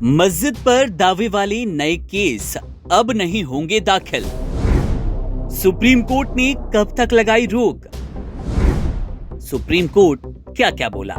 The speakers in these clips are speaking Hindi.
मस्जिद पर दावे वाले नए केस अब नहीं होंगे दाखिल। सुप्रीम कोर्ट ने कब तक लगाई रोक? सुप्रीम कोर्ट क्या क्या बोला?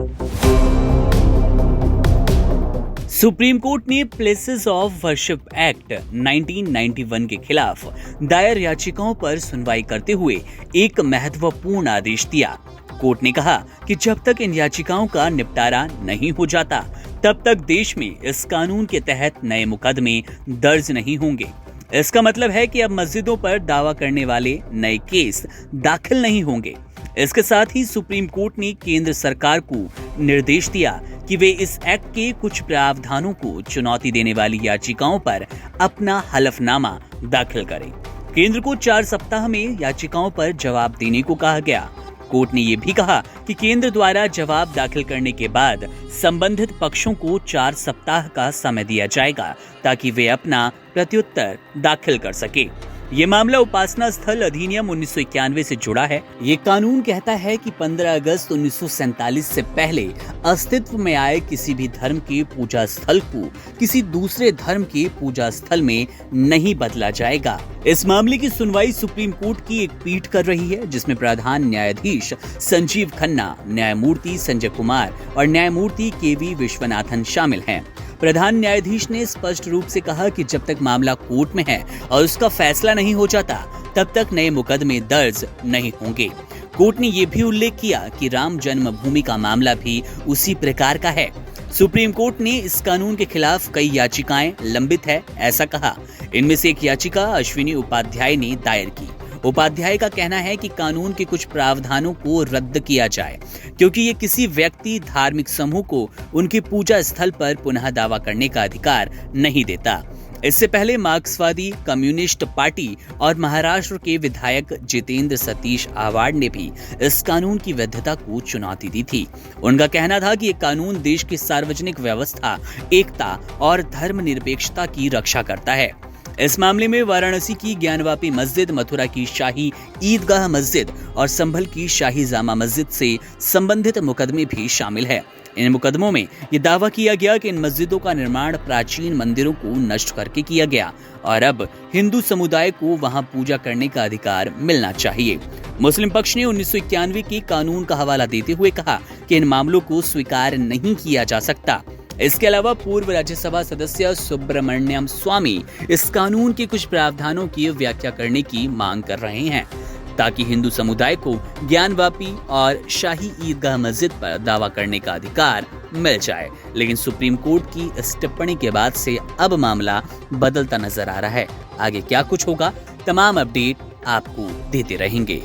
सुप्रीम कोर्ट ने प्लेसेस ऑफ वर्शिप एक्ट 1991 के खिलाफ दायर याचिकाओं पर सुनवाई करते हुए एक महत्वपूर्ण आदेश दिया। कोर्ट ने कहा कि जब तक इन याचिकाओं का निपटारा नहीं हो जाता तब तक देश में इस कानून के तहत नए मुकदमे दर्ज नहीं होंगे। इसका मतलब है कि अब मस्जिदों पर दावा करने वाले नए केस दाखिल नहीं होंगे। इसके साथ ही सुप्रीम कोर्ट ने केंद्र सरकार को निर्देश दिया कि वे इस एक्ट के कुछ प्रावधानों को चुनौती देने वाली याचिकाओं पर अपना हलफनामा दाखिल करें। केंद्र को 4 सप्ताह में याचिकाओं पर जवाब देने को कहा गया। कोर्ट ने यह भी कहा कि केंद्र द्वारा जवाब दाखिल करने के बाद संबंधित पक्षों को 4 सप्ताह का समय दिया जाएगा ताकि वे अपना प्रत्युत्तर दाखिल कर सके। ये मामला उपासना स्थल अधिनियम 1991 से जुड़ा है। ये कानून कहता है कि 15 अगस्त 1947 से पहले अस्तित्व में आए किसी भी धर्म के पूजा स्थल को किसी दूसरे धर्म के पूजा स्थल में नहीं बदला जाएगा। इस मामले की सुनवाई सुप्रीम कोर्ट की एक पीठ कर रही है, जिसमें प्रधान न्यायाधीश संजीव खन्ना, न्यायमूर्ति संजय कुमार और न्यायमूर्ति के.वी. विश्वनाथन शामिल हैं। प्रधान न्यायाधीश ने स्पष्ट रूप से कहा कि जब तक मामला कोर्ट में है और उसका फैसला नहीं हो जाता तब तक नए मुकदमे दर्ज नहीं होंगे। कोर्ट ने यह भी उल्लेख किया कि राम जन्मभूमि का मामला भी उसी प्रकार का है। सुप्रीम कोर्ट ने इस कानून के खिलाफ कई याचिकाएं लंबित है, ऐसा कहा। इनमें से एक याचिका अश्विनी उपाध्याय ने दायर की। उपाध्याय का कहना है कि कानून के कुछ प्रावधानों को रद्द किया जाए क्योंकि ये किसी व्यक्ति, धार्मिक समूह को उनके पूजा स्थल पर पुनः दावा करने का अधिकार नहीं देता। इससे पहले मार्क्सवादी कम्युनिस्ट पार्टी और महाराष्ट्र के विधायक जितेंद्र सतीश आवाड ने भी इस कानून की वैधता को चुनौती दी थी। उनका कहना था कि ये कानून देश की सार्वजनिक व्यवस्था, एकता और धर्मनिरपेक्षता की रक्षा करता है। इस मामले में वाराणसी की ज्ञानवापी मस्जिद, मथुरा की शाही ईदगाह मस्जिद और संभल की शाही जामा मस्जिद से संबंधित मुकदमे भी शामिल है। इन मुकदमों में ये दावा किया गया कि इन मस्जिदों का निर्माण प्राचीन मंदिरों को नष्ट करके किया गया और अब हिंदू समुदाय को वहां पूजा करने का अधिकार मिलना चाहिए। मुस्लिम पक्ष ने 1991 के कानून का हवाला देते हुए कहा कि इन मामलों को स्वीकार नहीं किया जा सकता। इसके अलावा पूर्व राज्यसभा सदस्य सुब्रमण्यम स्वामी इस कानून के कुछ प्रावधानों की व्याख्या करने की मांग कर रहे हैं ताकि हिंदू समुदाय को ज्ञानवापी और शाही ईदगाह मस्जिद पर दावा करने का अधिकार मिल जाए। लेकिन सुप्रीम कोर्ट की इस टिप्पणी के बाद से अब मामला बदलता नजर आ रहा है। आगे क्या कुछ होगा, तमाम अपडेट आपको देते रहेंगे।